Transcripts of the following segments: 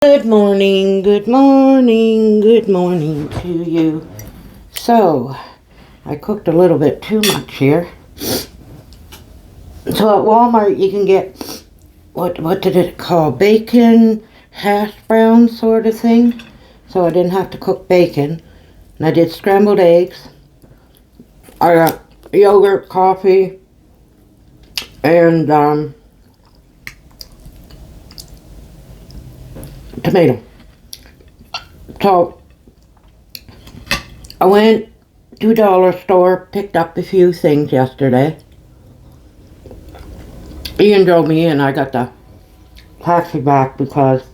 Good morning, good morning, good morning to you. So, I cooked a little bit too much here. So at Walmart you can get, what did it call? Bacon, hash brown sort of thing. So I didn't have to cook bacon. And I did scrambled eggs. I got yogurt, coffee, and tomato. So I went to dollar store, picked up a few things yesterday. Ian drove me in. I got the taxi back because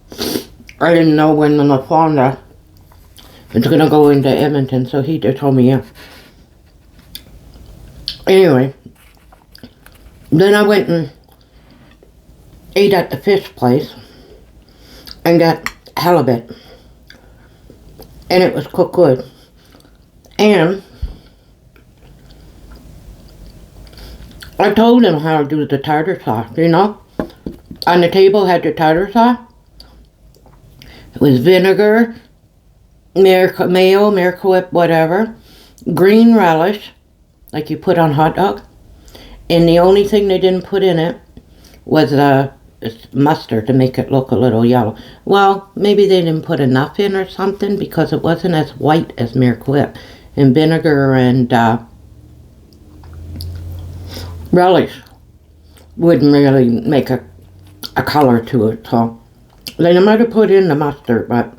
I didn't know when the Fonda was going to go into Edmonton, so he just told me yeah. Anyway, then I went and ate at the fish place and got halibut, and it was cooked good. And I told him how to do the tartar sauce, you know. On the table had the tartar sauce. It was vinegar, mayo, Miracle Whip, whatever, green relish, like you put on hot dog. And the only thing they didn't put in it was mustard to make it look a little yellow. Well, maybe they didn't put enough in or something because it wasn't as white as Miracle Whip. And vinegar and relish wouldn't really make a color to it. So they might have put in the mustard, but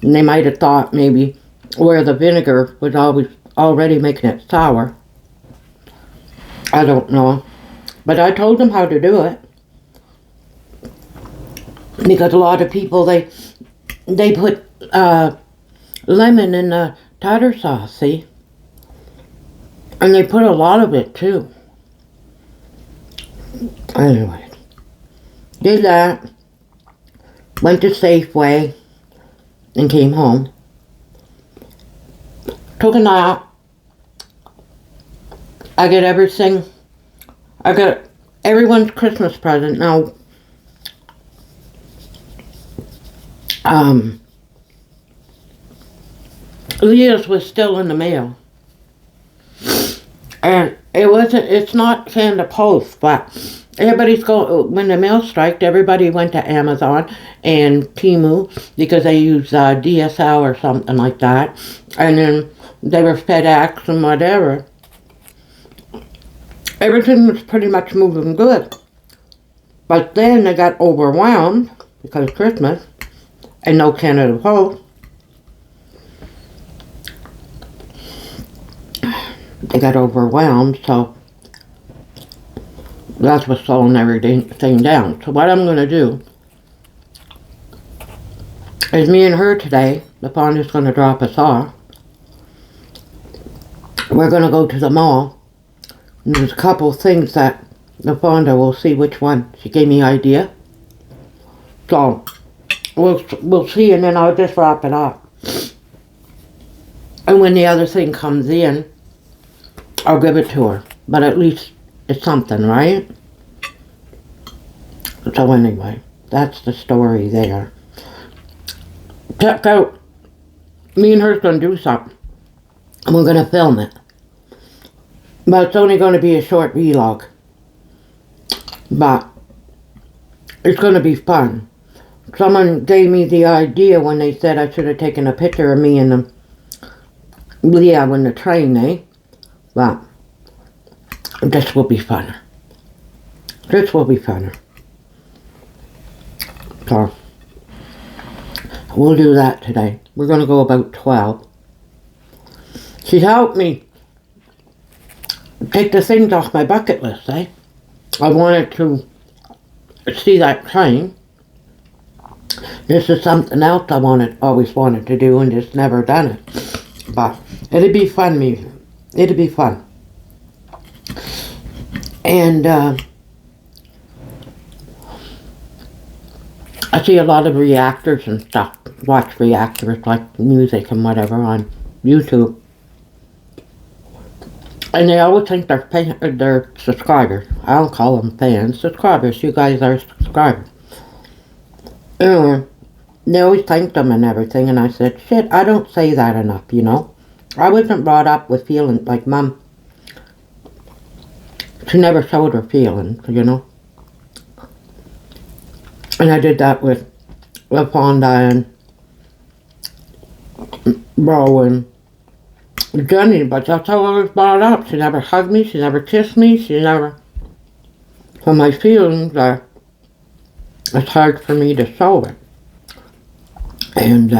they might have thought maybe where the vinegar was already making it sour. I don't know. But I told them how to do it. Because a lot of people, they put lemon in the tartar sauce, see? And they put a lot of it, too. Anyway, did that. Went to Safeway and came home. Took a nap. I got everything. I got everyone's Christmas present. Now, Leah's was still in the mail. And it's not Santa Post, but everybody's when the mail striked, everybody went to Amazon and Temu because they use DSL or something like that. And then they were FedEx and whatever. Everything was pretty much moving good. But then they got overwhelmed because of Christmas and no Canada Post. They got overwhelmed, so that's what's slowing everything down. So what I'm going to do is me and her today, the Fonda's going to drop us off. We're going to go to the mall. And there's a couple things that the Fonda will see which one. She gave me an idea. So we'll see, and then I'll just wrap it up. And when the other thing comes in, I'll give it to her. But at least it's something, right? So anyway, that's the story there. Check out, me and her's going to do something. And we're going to film it. But it's only going to be a short vlog. But it's going to be fun. Someone gave me the idea when they said I should have taken a picture of me and Leah on the train, eh? But this will be fun. This will be fun. So we'll do that today. We're going to go about 12. She helped me take the things off my bucket list, eh? I wanted to see that train. This is something else I always wanted to do and just never done it. But it'd be fun, it'd be fun. And I see a lot of reactors and stuff. Watch reactors like music and whatever on YouTube. And they always think they're subscribers. I don't call them fans. Subscribers. You guys are subscribers. Anyway, they always thanked them and everything, and I said, shit, I don't say that enough, you know. I wasn't brought up with feeling like Mom. She never showed her feelings, you know. And I did that with LaFonda and Bro and Jenny, but that's how I was brought up. She never hugged me, she never kissed me, she never... So my feelings are... It's hard for me to show it. And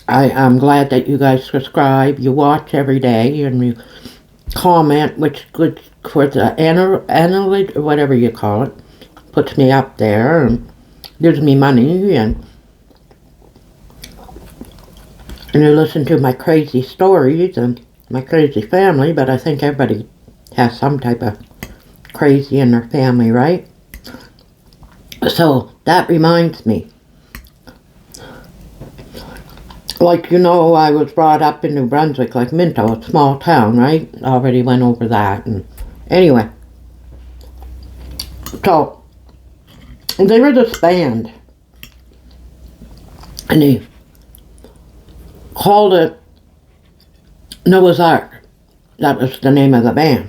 I'm glad that you guys subscribe, you watch every day, and you comment, which good for the analytics, or whatever you call it, puts me up there and gives me money, and you listen to my crazy stories and my crazy family, but I think everybody has some type of crazy in their family, right? So that reminds me. Like, you know, I was brought up in New Brunswick, like Minto, a small town, right? Already went over that. And anyway, so they were this band, and they called it Noah's Ark. That was the name of the band.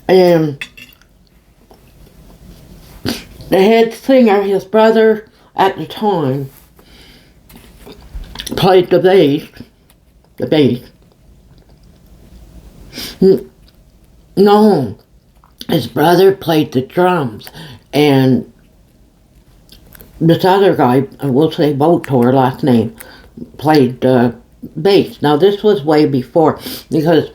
And the head singer, his brother at the time, played the bass. No, his brother played the drums, and this other guy, we'll say Botor, last name, played the bass. Now this was way before, because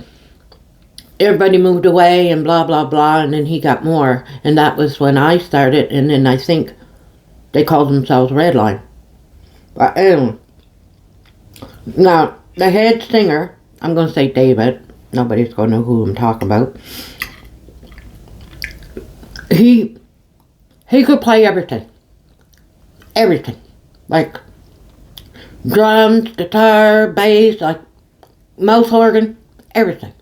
everybody moved away and blah blah blah, and then he got more, and that was when I started, and then I think they called themselves Redline. But anyway, now the head singer, I'm going to say David, nobody's going to know who I'm talking about. He could play everything. Everything. Like drums, guitar, bass, like mouth organ, everything.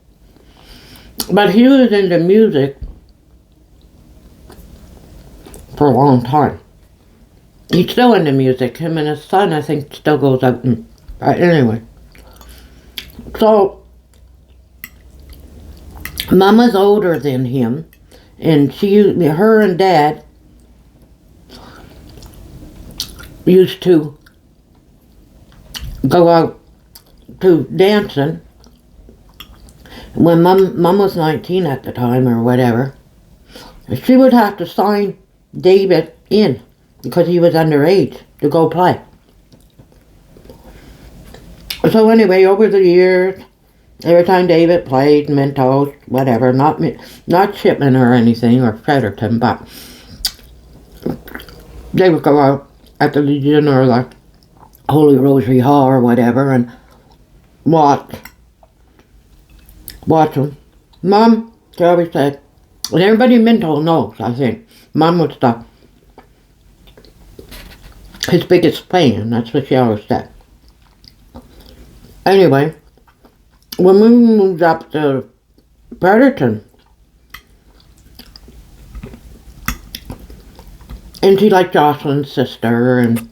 But he was into music for a long time. He's still into music. Him and his son, I think, still goes out and... anyway. So, Mama's older than him, and her and Dad used to go out to dancing when Mom was 19 at the time or whatever. She would have to sign David in because he was underage to go play. So anyway, over the years, every time David played Mentos, whatever, not Shipman or anything, or Fredericton, but they would go out at the Legion or the Holy Rosary Hall or whatever and watch them. Mom, she always said, and everybody in Minto knows, I think, Mom was his biggest fan, that's what she always said. Anyway, when we moved up to Fredericton, and she liked Jocelyn's sister, and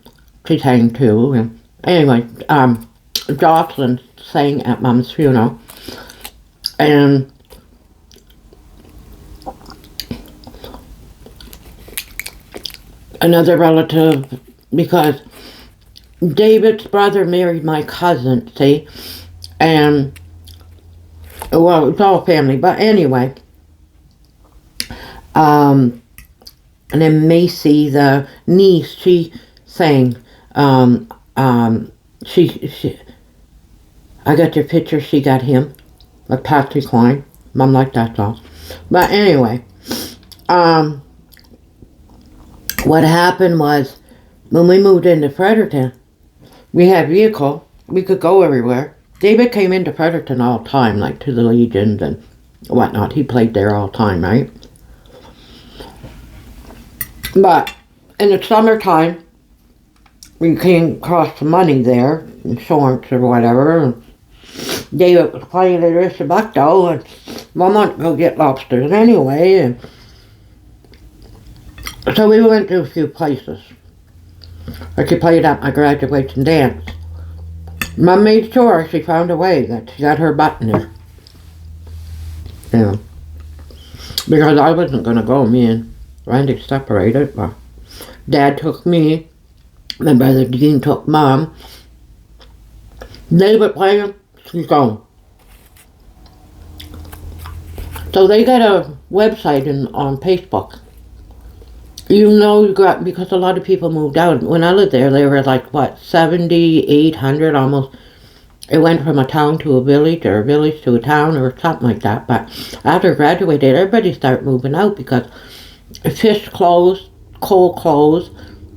she sang too, and anyway, Jocelyn sang at Mom's funeral, and another relative, because David's brother married my cousin, see, and, well, it's all family, but anyway, and then Macy, the niece, she sang, she, I got your picture, she got him, like Patsy Cline. Mom liked that song. But anyway, what happened was, when we moved into Fredericton, we had a vehicle, we could go everywhere. David came into Fredericton all the time, like to the Legions and whatnot. He played there all the time, right? But in the summertime, we came across some money there, insurance or whatever, and David was playing at Rishabacto, and Mom wanted to go get lobsters anyway, and so we went to a few places. Like she played at my graduation dance. Mom made sure she found a way that she got her butt in there. Yeah. Because I wasn't going to go. Me and Randy separated, but Dad took me. My brother Dean took Mom. They were playing. She's gone. So they got a website on Facebook. You know, because a lot of people moved out. When I lived there, they were like, what, 7,800 almost. It went from a town to a village, or a village to a town, or something like that. But after I graduated, everybody started moving out because fish closed, coal closed,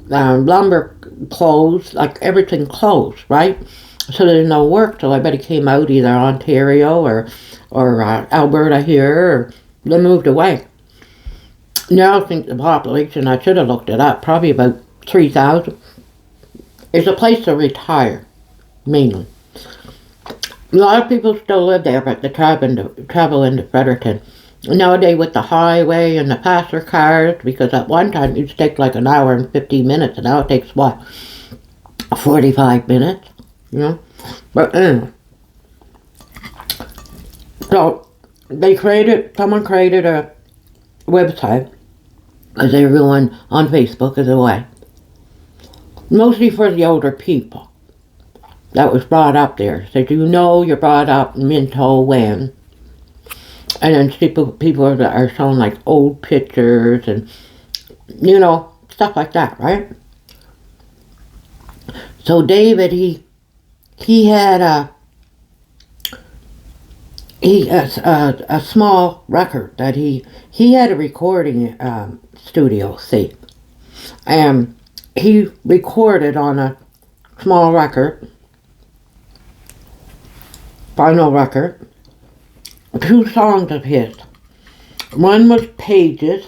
lumber closed, like everything closed, right? So there's no work, so everybody came out, either Ontario or Alberta here, or they moved away. Now I think the population, I should have looked it up, probably about 3,000. It's a place to retire, mainly. A lot of people still live there, but they travel into Fredericton. Nowadays with the highway and the passenger cars, because at one time it used to take like an hour and 15 minutes, and now it takes what, 45 minutes, you know? But anyway. So someone created a website, because everyone on Facebook is away. Mostly for the older people that was brought up there. Said, you know, you're brought up in Minto when. And then people that are showing like old pictures and, you know, stuff like that, right? So David, he had a small record that he had a recording studio, see, and he recorded on a small record, vinyl record, 2 songs of his. One was Pages,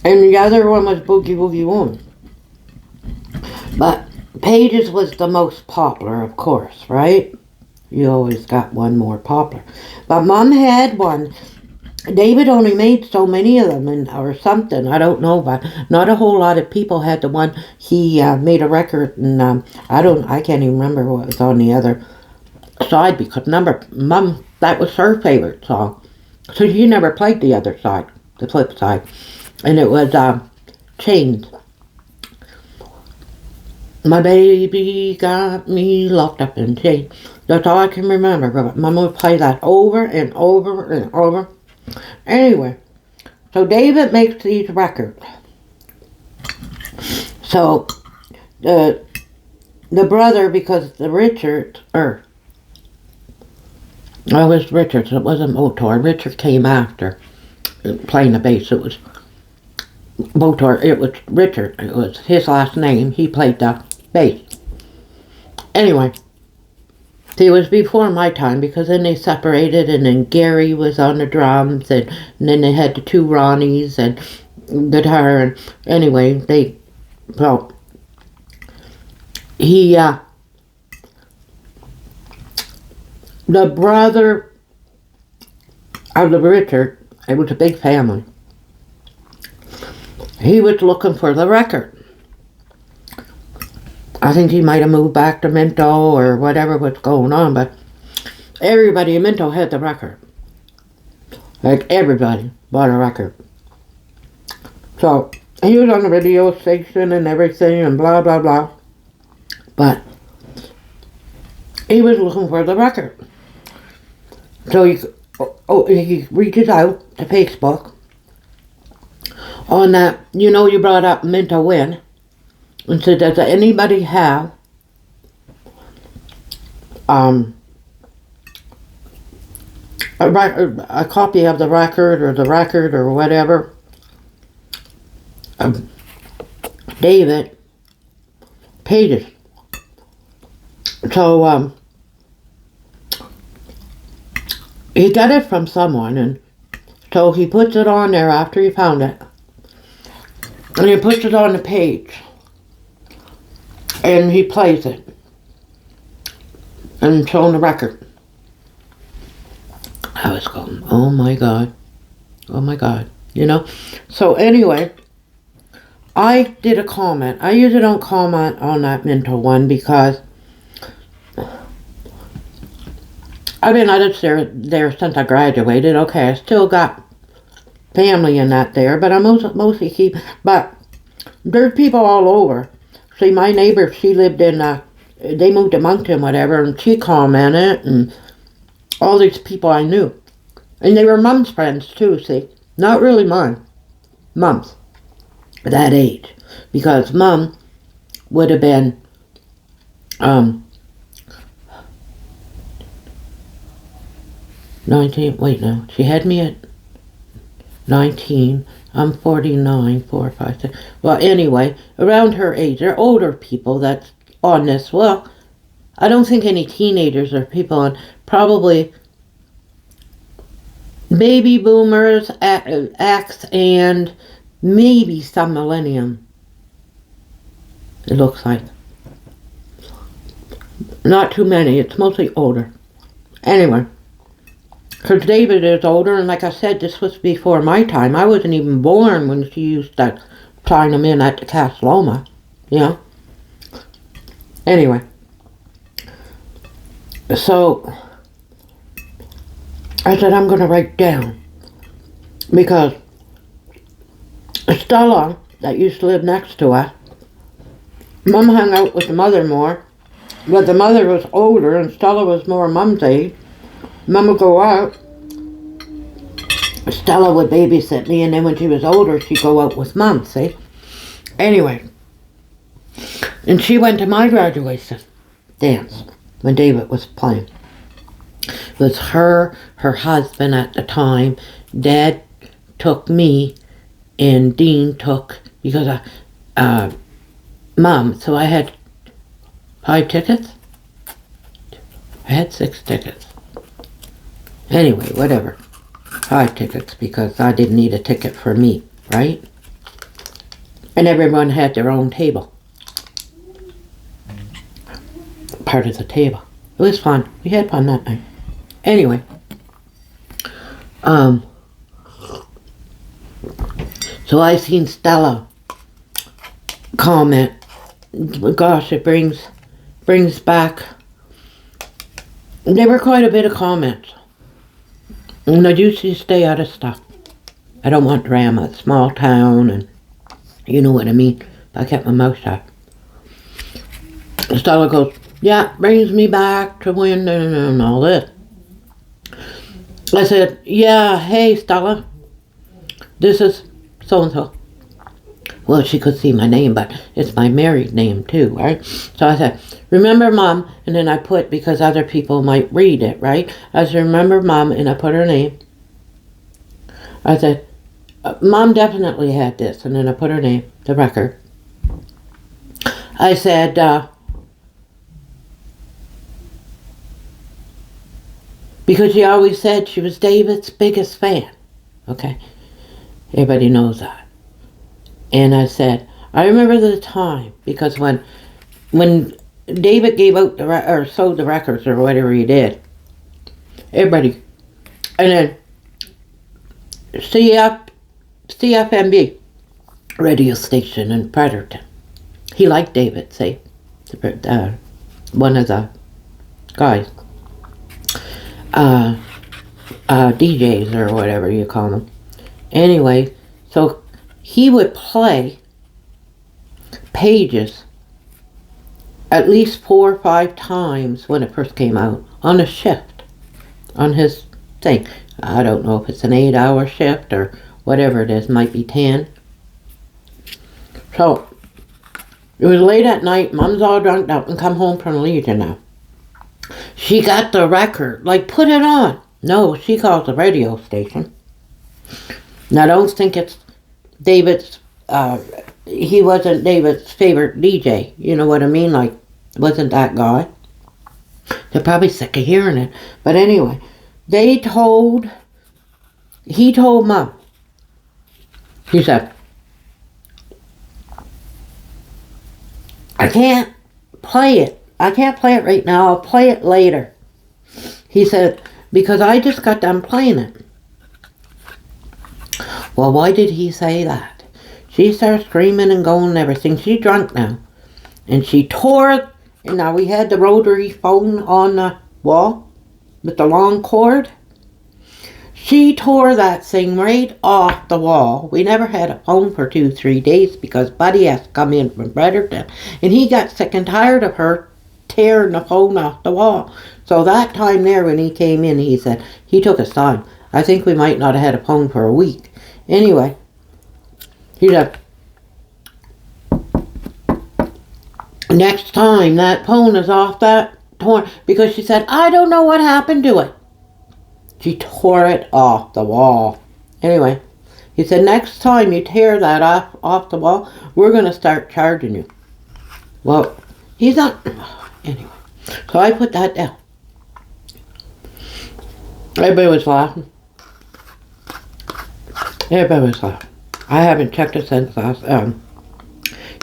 and the other one was Boogie Woogie Woman. But Pages was the most popular, of course, right? You always got one more popular. But Mom had one. David only made so many of them, or something. I don't know, but not a whole lot of people had the one. He made a record, and I can't even remember what was on the other side, because Mom, that was her favorite song. So she never played the other side, the flip side. And it was Chains. My baby got me locked up in chains. That's all I can remember. But Mom would play that over and over and over. Anyway, so David makes these records. So the brother, because the Richards, it was Richards, it wasn't Motor. Richard came after playing the bass. It was Motor, it was Richard, it was his last name. He played the bass. Anyway, it was before my time, because then they separated, and then Gary was on the drums, and then they had the 2 Ronnies and guitar, and anyway, the brother of the Richard, it was a big family. He was looking for the record. I think he might have moved back to Minto or whatever was going on, but everybody in Minto had the record. Like, everybody bought a record. So, he was on the radio station and everything and blah, blah, blah. But he was looking for the record. So he reaches out to Facebook on that, you know, you brought up Minto Win, and said, does anybody have a copy of the record or whatever? David Pages. So he got it from someone, and so he puts it on there after he found it, and he puts it on the page, and he plays it and showing the record. I was going, oh my God, you know. So anyway, I did a comment. I usually don't comment on that mental one because I've been out there since I graduated. Okay, I still got family in that there, but I mostly keep. But there's people all over. See, my neighbor, she lived in, they moved to Moncton, whatever, and she commented, and all these people I knew. And they were Mom's friends too, see. Not really mine. Mom's. That age. Because Mom would have been, 19, wait no, she had me at 19, I'm 49, 4, 5, 6. Well, anyway, around her age, they're older people that's on this. Well, I don't think any teenagers or people on, probably baby boomers, X, and maybe some millennium. It looks like. Not too many, it's mostly older. Anyway. Because David is older, and like I said, this was before my time. I wasn't even born when she used to sign them in at the Casa Loma, you know. Anyway. So, I said I'm going to write down. Because Stella, that used to live next to us, Mom hung out with the mother more. But the mother was older, and Stella was more Mom's age. Mom would go out. Stella would babysit me, and then when she was older, she'd go out with Mom, see? Anyway. And she went to my graduation dance when David was playing. It was her husband at the time. Dad took me, and Dean took, because of Mom. So I had 5 tickets. I had 6 tickets. Anyway, whatever. 5 tickets because I didn't need a ticket for me, right? And everyone had their own table. Part of the table. It was fun. We had fun that night. Anyway. So I seen Stella comment. Gosh, it brings back. There were quite a bit of comments. And I usually stay out of stuff. I don't want drama. Small town, and you know what I mean. But I kept my mouth shut. Stella goes, yeah, brings me back to when and all this. I said, yeah, hey Stella, this is so-and-so. Well, she could see my name, but it's my married name too, right? So I said, remember Mom, and then I put, because other people might read it, right? I said, remember Mom, and I put her name. I said, Mom definitely had this, and then I put her name, the record. I said, because she always said she was David's biggest fan. Okay? Everybody knows that. And I said, I remember the time, because when David gave out or sold the records or whatever he did, everybody, and then CFMB radio station in Fredericton. He liked David, see, one of the guys, DJs or whatever you call them. Anyway, so he would play Pages at least 4 or 5 times when it first came out on a shift, on his thing. I don't know if it's an 8-hour shift or whatever it is, might be 10. So it was late at night. Mom's all drunk up and come home from Legion now. She got the record, like, put it on. No, she calls the radio station. Now don't think it's David's, he wasn't David's favorite DJ. You know what I mean? Like, wasn't that guy. They're probably sick of hearing it. But anyway, he told Mom. He said, I can't play it. I can't play it right now. I'll play it later. He said, because I just got done playing it. Well, why did he say that? She starts screaming and going and everything. She's drunk now. And she tore it. And now we had the rotary phone on the wall with the long cord. She tore that thing right off the wall. We never had a phone for 2-3 days because Buddy has to come in from Brotherton. And he got sick and tired of her tearing the phone off the wall. So that time there when he came in, he said, he took his time. I think we might not have had a phone for a week. Anyway, he said, next time that phone is off that torn, because she said, I don't know what happened to it. She tore it off the wall. Anyway, he said, next time you tear that off the wall, we're going to start charging you. Well, he's not. Anyway, so I put that down. Everybody was laughing. Everybody was laughing. I haven't checked it since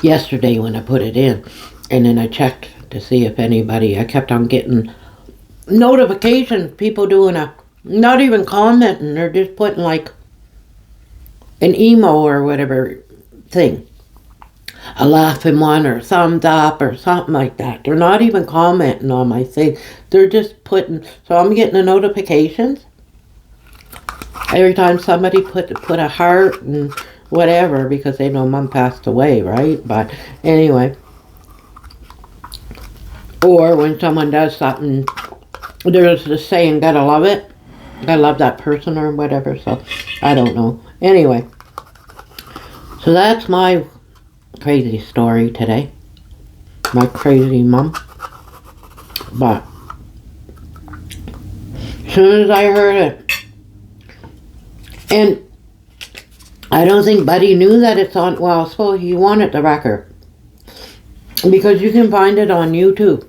yesterday when I put it in. And then I checked to see if anybody, I kept on getting notifications, people doing not even commenting, they're just putting like an emo or whatever thing. A laughing one or thumbs up or something like that. They're not even commenting on my thing. They're just putting, so I'm getting the notifications. Every time somebody put a heart and whatever because they know Mom passed away, right? But anyway. Or when someone does something, there's the saying, gotta love it. Gotta love that person or whatever, so I don't know. Anyway. So that's my crazy story today. My crazy mom. But as soon as I heard it, and I don't think Buddy knew that it's on, well, so he wanted the record. Because you can find it on YouTube.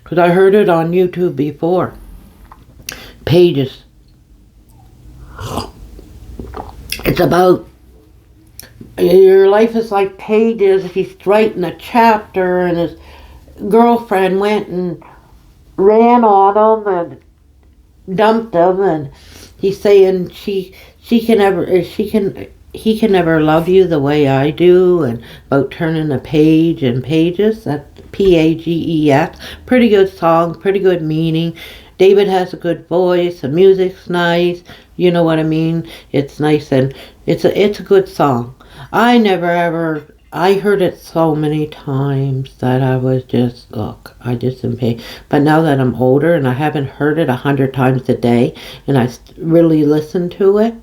Because I heard it on YouTube before. Pages. It's about your life is like pages. He's writing a chapter and his girlfriend went and ran on him and dumped him, and he's saying he can never love you the way I do, and about turning a page and pages. That's Pages. Pretty good song, pretty good meaning. David has a good voice, the music's nice, you know what I mean? It's nice and it's a good song. I heard it so many times that I was just, look, I just didn't pay. But now that I'm older and I haven't heard it 100 times a day and I really listened to it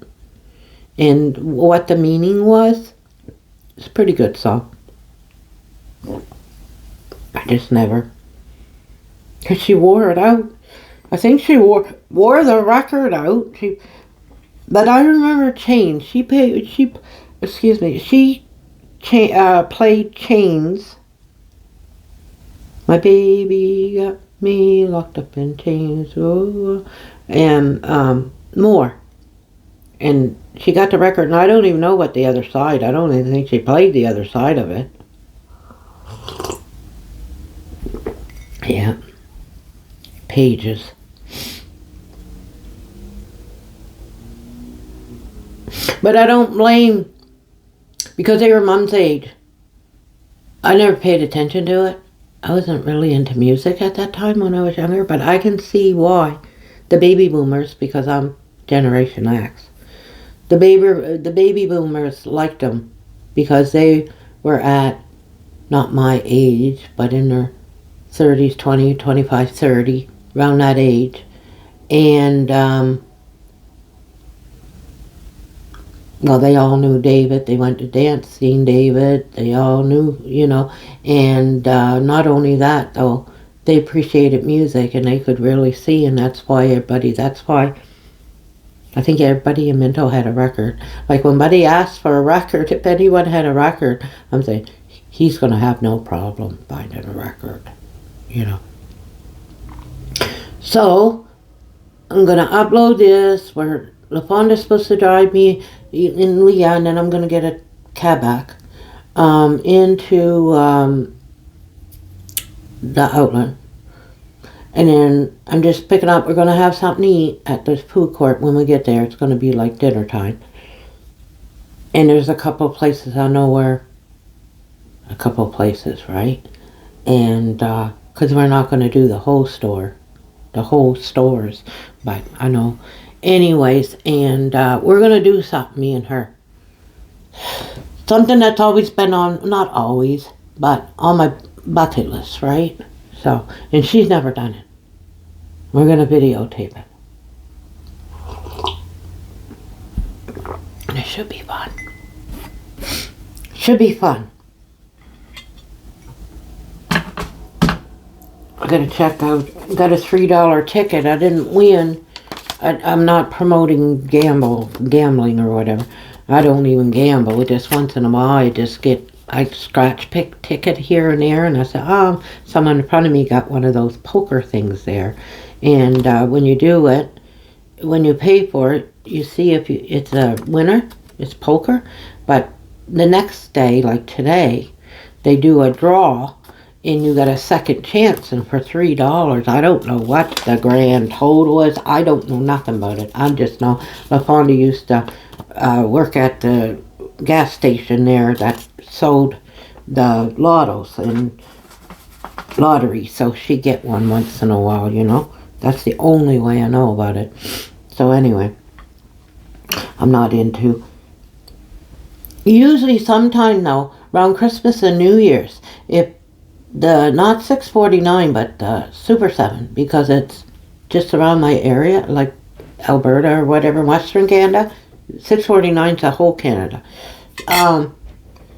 and what the meaning was, it's a pretty good song. I just never, because she wore it out. I think she wore the record out. But I remember Chains. She played Chains. My baby got me locked up in chains. Oh, and more. And she got the record, and I don't even know what the other side. I don't even think she played the other side of it. Yeah. Pages. But I don't blame, because they were Mom's age. I never paid attention to it. I wasn't really into music at that time when I was younger, but I can see why. The baby boomers, because I'm Generation X. The baby boomers liked them because they were at, not my age, but in their 30s, 20, 25, 30, around that age. And, well, they all knew David. They went to dance, seen David. They all knew, you know. And not only that, though, they appreciated music and they could really see. And that's why I think everybody in Minto had a record. Like when Buddy asked for a record, if anyone had a record, I'm saying, he's going to have no problem finding a record, you know. So, I'm going to upload this where LaFonda's supposed to drive me in Leah, and then I'm going to get a cab back into the Outland. And then I'm just picking up, we're going to have something to eat at this food court when we get there. It's going to be like dinner time. And there's a couple places I know where, a couple places, right? And, because we're not going to do the whole store, the whole stores, but I know. Anyways, and we're going to do something, me and her. Something that's always been on, not always, but on my bucket list, right? So, and she's never done it. We're going to videotape it. And it should be fun. Should be fun. I gotta check out, got a $3 ticket. I didn't win. I'm not promoting gambling or whatever. I don't even gamble. Just once in a while I scratch pick ticket here and there, and I said, oh, someone in front of me got one of those poker things there. And when you do it, when you pay for it, you see if it's a winner, it's poker. But the next day, like today, they do a draw, and you got a second chance, and for $3, I don't know what the grand total is. I don't know nothing about it. I just know LaFonda used to work at the gas station there that sold the lottos and lottery, so she get one once in a while, you know. That's the only way I know about it. So anyway, I'm not into. Usually sometime though, around Christmas and New Year's, if the, not 649, but the Super 7, because it's just around my area, like Alberta or whatever, Western Canada. 649 is the whole Canada.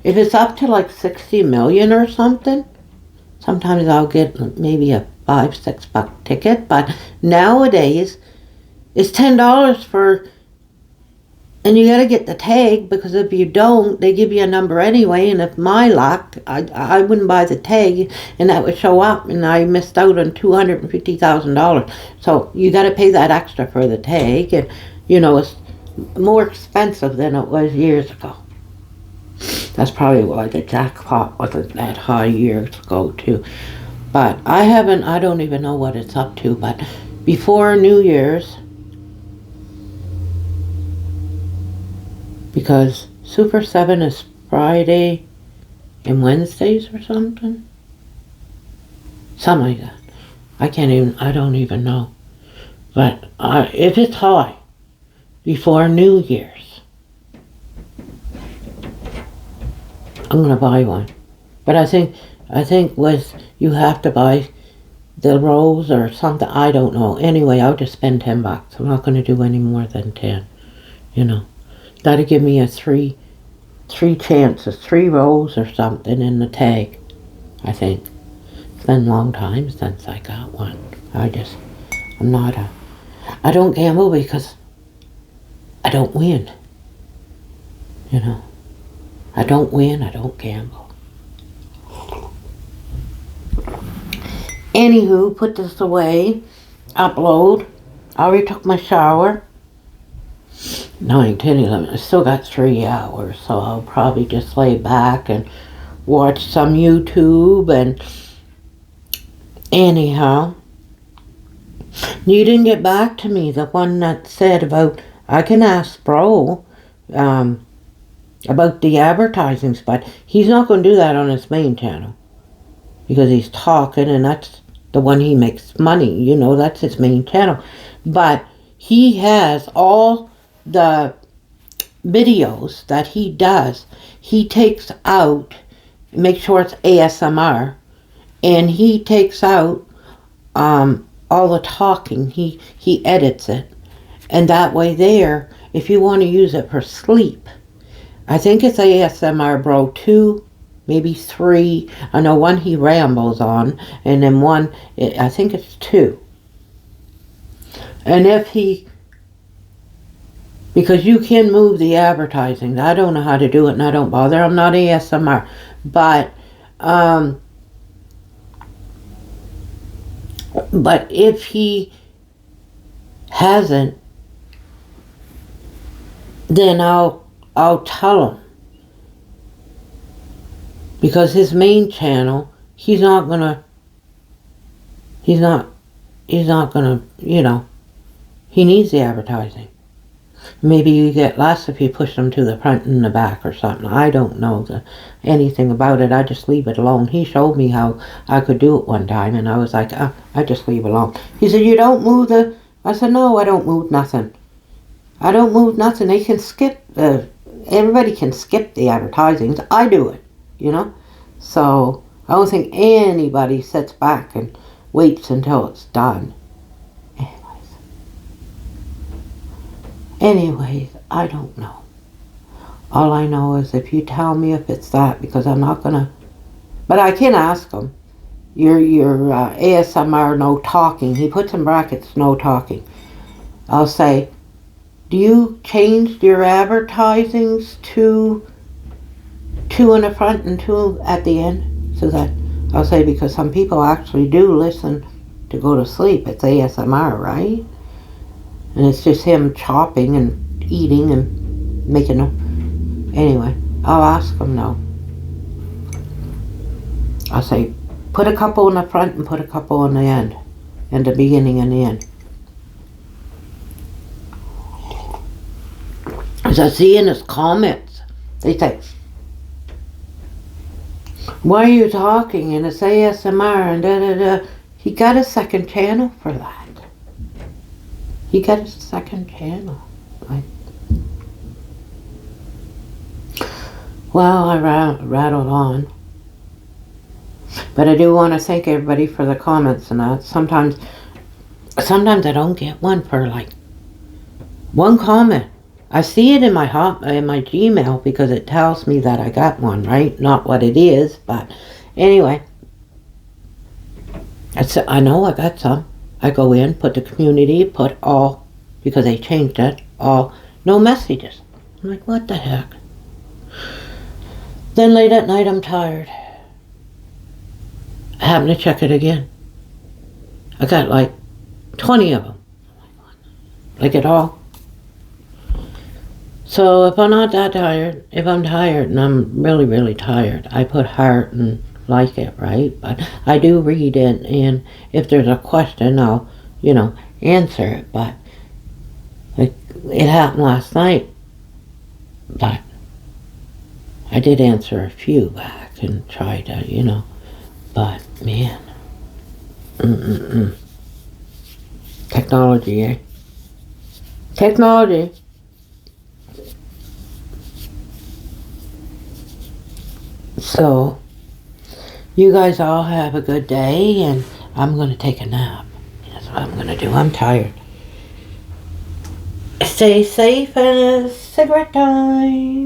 If it's up to like 60 million or something, sometimes I'll get maybe a $5-6 ticket, but nowadays it's $10 for, and you gotta get the tag, because if you don't, they give you a number anyway, and if my luck, I wouldn't buy the tag, and that would show up, and I missed out on $250,000. So you gotta pay that extra for the tag, and you know, it's more expensive than it was years ago. That's probably why the jackpot wasn't that high years ago too. But I don't even know what it's up to, but before New Year's, because Super 7 is Friday and Wednesdays or something. Something like that. I don't even know. But if it's high, before New Year's, I'm going to buy one. But I think you have to buy the rolls or something. I don't know. Anyway, I'll just spend $10. I'm not going to do any more than 10. You know. That'll give me a three chances, 3 rolls or something in the tag, I think. It's been a long time since I got one. I don't gamble because I don't win. You know, I don't win, I don't gamble. Anywho, put this away, upload. I already took my shower. 9, 10, 11. I still got 3 hours, so I'll probably just lay back and watch some YouTube. And anyhow, you didn't get back to me, the one that said about, I can ask Bro about the advertisings, but he's not going to do that on his main channel because he's talking, and that's the one he makes money, you know, that's his main channel. But he has all the videos that he does, he takes out, make sure it's ASMR, and he takes out all the talking. He edits it, and that way there, if you want to use it for sleep, I think it's ASMR Bro 2, maybe 3. I know one he rambles on, and then one, I think it's 2. And if he, because you can move the advertising. I don't know how to do it, and I don't bother. I'm not ASMR. But if he hasn't, then I'll tell him. Because his main channel, he's not gonna, you know, he needs the advertising. Maybe you get less if you push them to the front and the back or something. I don't know anything about it. I just leave it alone. He showed me how I could do it one time, and I was like, I just leave it alone. He said, you don't move the... I said, no, I don't move nothing. I don't move nothing. They can skip... everybody can skip the advertisings. I do it, you know? So I don't think anybody sits back and waits until it's done. Anyways, I don't know. All I know is if you tell me if it's that, because I'm not gonna... But I can ask him. Your ASMR no talking. He puts in brackets no talking. I'll say, do you change your advertisings to 2 in the front and 2 at the end? So that I'll say, because some people actually do listen to go to sleep. It's ASMR, right? And it's just him chopping and eating and making them. Anyway, I'll ask him now. I'll say, put a couple in the front and put a couple in the end. In the beginning and the end. As I see in his comments, they say, why are you talking? And it's ASMR and da-da-da. He got a second channel for that. He got a second channel. Well, I rattled on. But I do want to thank everybody for the comments and that. Sometimes I don't get one for like one comment. I see it in my Gmail because it tells me that I got one, right? Not what it is, but anyway. I know I got some. I go in, put the community, put all, because they changed it, all, no messages. I'm like, what the heck? Then late at night, I'm tired. I happen to check it again. I got like 20 of them. Like it all. So if I'm not that tired, if I'm tired and I'm really, really tired, I put heart and like it, right? But I do read it, and if there's a question, I'll, answer it. But it happened last night, but I did answer a few back and try to, but man, technology, eh? Technology. So you guys all have a good day, and I'm going to take a nap. That's what I'm going to do. I'm tired. Stay safe, and cigarette time.